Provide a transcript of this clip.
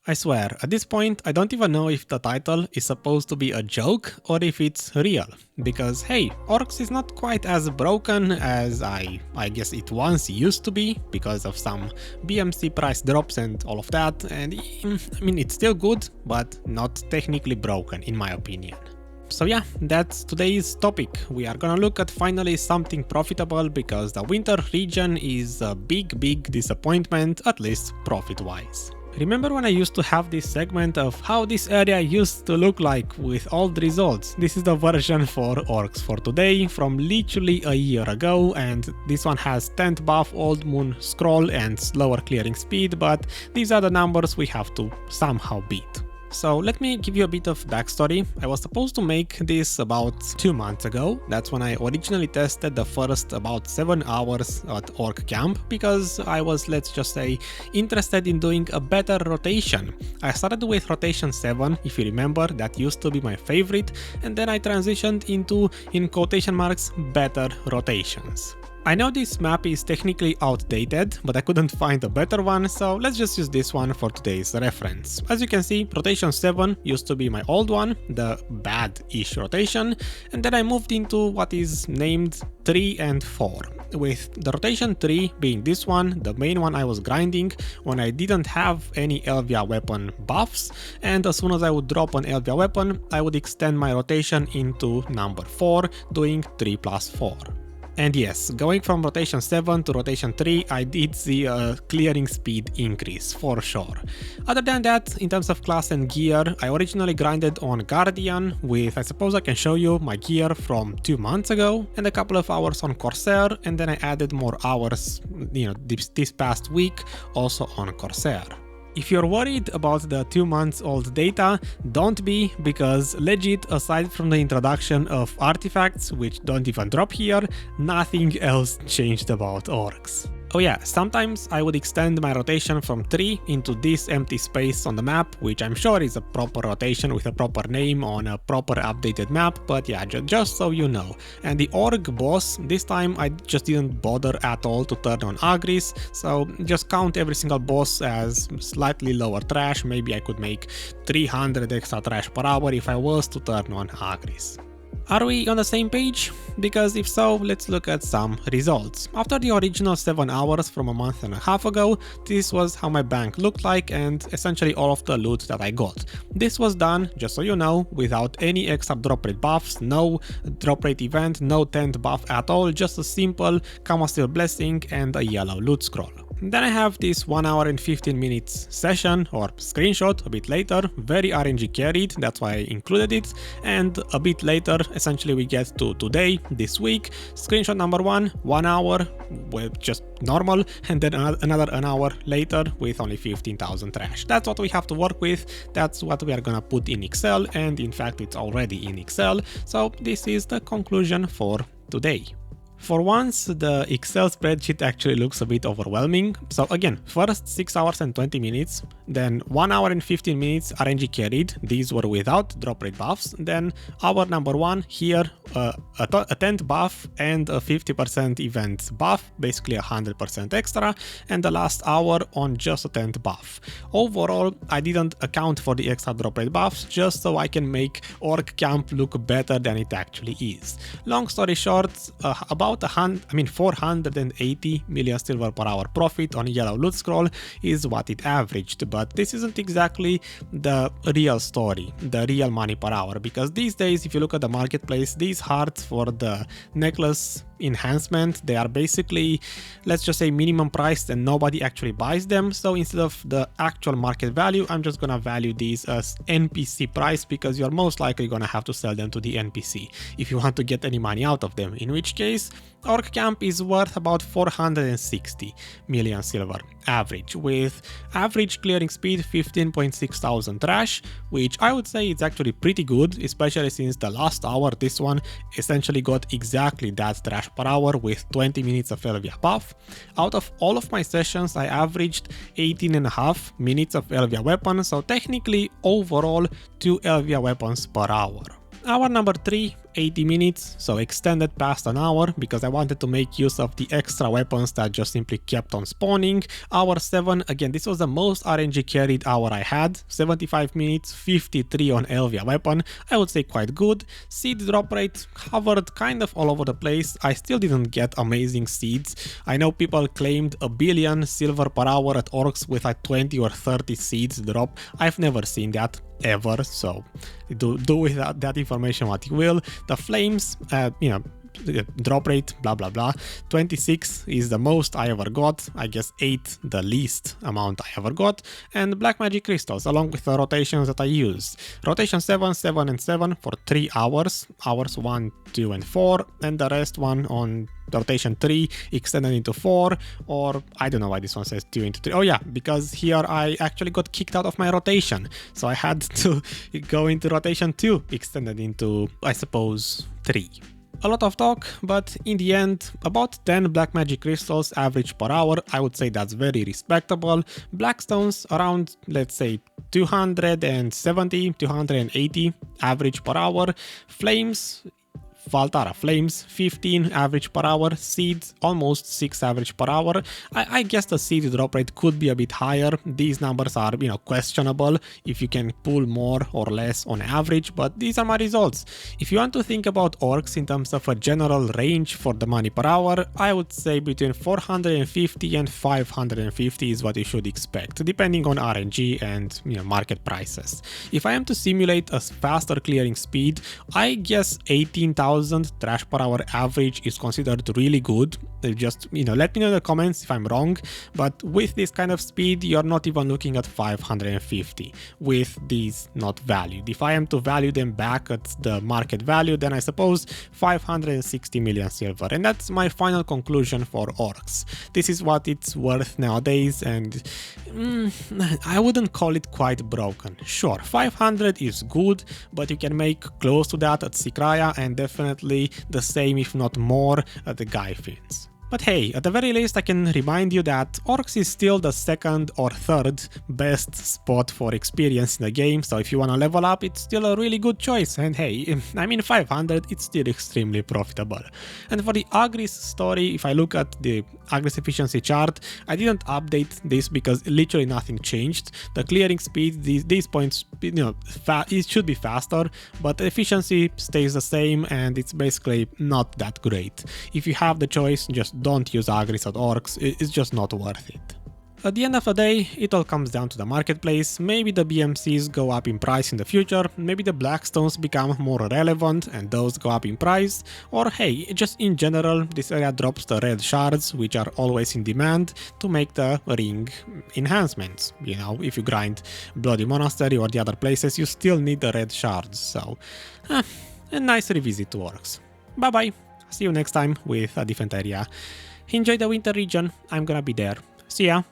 I swear, at this point I don't even know if the title is supposed to be a joke or if it's real. Because hey, Orcs is not quite as broken as I guess it once used to be because of some BMC price drops and all of that, and I mean it's still good, but not technically broken in my opinion. So yeah, that's today's topic. We are gonna look at finally something profitable because the winter region is a big disappointment, at least profit-wise. Remember when I used to have this segment of how this area used to look like with all the results? This is the version for Orcs for today from literally a year ago, and this one has 10th buff, Old Moon Scroll and slower clearing speed, but these are the numbers we have to somehow beat. So let me give you a bit of backstory. I was supposed to make this about 2 months ago. That's when I originally tested the first about 7 hours at Orc Camp because I was, let's just say, interested in doing a better rotation. I started with rotation 7, if you remember, that used to be my favorite, and then I transitioned into, in quotation marks, better rotations. I know this map is technically outdated, but I couldn't find a better one, so let's just use this one for today's reference. As you can see, rotation 7 used to be my old one, the bad-ish rotation, and then I moved into what is named 3 and 4. With the rotation 3 being this one, the main one I was grinding when I didn't have any Elvia weapon buffs, and as soon as I would drop an Elvia weapon, I would extend my rotation into number 4, doing 3+4. And yes, going from rotation 7 to rotation 3, I did see a clearing speed increase, for sure. Other than that, in terms of class and gear, I originally grinded on Guardian with, I suppose I can show you my gear from 2 months ago, and a couple of hours on Corsair, and then I added more hours, this past week, also on Corsair. If you're worried about the 2 months old data, don't be, because legit, aside from the introduction of artifacts, which don't even drop here, nothing else changed about Orcs. Oh yeah, sometimes I would extend my rotation from 3 into this empty space on the map, which I'm sure is a proper rotation with a proper name on a proper updated map, but yeah, just so you know. And the Orc boss, this time I just didn't bother at all to turn on Agris, so just count every single boss as slightly lower trash. Maybe I could make 300 extra trash per hour if I was to turn on Agris. Are we on the same page? Because if so, let's look at some results. After the original 7 hours from a month and a half ago, this was how my bank looked like and essentially all of the loot that I got. This was done, just so you know, without any extra drop rate buffs, no drop rate event, no 10th buff at all, just a simple Kama Steel Blessing and a yellow loot scroll. Then I have this 1 hour and 15 minutes session or screenshot a bit later, very RNG carried, that's why I included it, and a bit later essentially we get to today, this week, screenshot number 1 hour with just normal, and then another an hour later with only 15,000 trash. That's what we have to work with, that's what we are gonna put in Excel, and in fact it's already in Excel, so this is the conclusion for today. For once, the Excel spreadsheet actually looks a bit overwhelming. So again, first 6 hours and 20 minutes, then 1 hour and 15 minutes RNG carried, these were without drop rate buffs, then hour number 1 here, a 10th buff and a 50% event buff, basically 100% extra, and the last hour on just a 10th buff. Overall, I didn't account for the extra drop rate buffs just so I can make Orc Camp look better than it actually is. Long story short, about 480 million silver per hour profit on yellow loot scroll is what it averaged, but this isn't exactly the real story, the real money per hour, because these days if you look at the marketplace, these hearts for the necklace enhancement, they are basically, let's just say, minimum priced and nobody actually buys them. So instead of the actual market value, I'm just gonna value these as NPC price, because you're most likely gonna have to sell them to the NPC if you want to get any money out of them, in which case Orc Camp is worth about 460 million silver average, with average clearing speed 15.6 thousand trash, which I would say is actually pretty good, especially since the last hour, this one essentially got exactly that trash per hour with 20 minutes of Elvia buff. Out of all of my sessions, I averaged 18.5 minutes of Elvia weapon, so technically overall 2 Elvia weapons per hour. Hour number 3, 80 minutes, so extended past an hour because I wanted to make use of the extra weapons that just simply kept on spawning. Hour 7, again, this was the most RNG carried hour I had, 75 minutes, 53 on Elvia weapon, I would say quite good. Seed drop rate hovered kind of all over the place, I still didn't get amazing seeds. I know people claimed a billion silver per hour at Orcs with like 20 or 30 seeds drop, I've never seen that ever, so do with that information what you will. The flames, drop rate, blah blah blah, 26 is the most I ever got, I guess 8 the least amount I ever got, and black magic crystals along with the rotations that I used. Rotation 7, 7 and 7 for 3 hours, hours 1, 2 and 4, and the rest one on rotation 3 extended into 4, or I don't know why this one says 2 into 3. Oh yeah, because here I actually got kicked out of my rotation, so I had to go into rotation 2 extended into, I suppose, 3. A lot of talk, but in the end, about 10 black magic crystals average per hour, I would say that's very respectable. Blackstones around, let's say, 270, 280 average per hour. Flames, Valtara Flames, 15 average per hour, seeds almost 6 average per hour. I guess the seed drop rate could be a bit higher. These numbers are, questionable if you can pull more or less on average, but these are my results. If you want to think about orcs in terms of a general range for the money per hour, I would say between 450 and 550 is what you should expect, depending on RNG and market prices. If I am to simulate a faster clearing speed, I guess 18,000 trash per hour average is considered really good. Just let me know in the comments if I'm wrong, but with this kind of speed you're not even looking at 550 with these not valued. If I am to value them back at the market value, then I suppose 560 million silver, and that's my final conclusion for orcs. This is what it's worth nowadays, and I wouldn't call it quite broken. Sure, 500 is good, but you can make close to that at Sikraya, and definitely the same if not more at the Calpheons. But hey, at the very least I can remind you that Orcs is still the second or third best spot for experience in the game, so if you wanna level up, it's still a really good choice, and hey, 500, it's still extremely profitable. And for the Agris story, if I look at the Agris efficiency chart, I didn't update this because literally nothing changed. The clearing speed, these points, it should be faster, but the efficiency stays the same, and it's basically not that great. If you have the choice, just don't use Agris at Orcs, it's just not worth it. At the end of the day, it all comes down to the marketplace. Maybe the BMCs go up in price in the future, maybe the Blackstones become more relevant and those go up in price, or hey, just in general, this area drops the red shards, which are always in demand, to make the ring enhancements. If you grind Bloody Monastery or the other places, you still need the red shards, so a nice revisit to Orcs. Bye bye, see you next time with a different area. Enjoy the winter region, I'm gonna be there. See ya!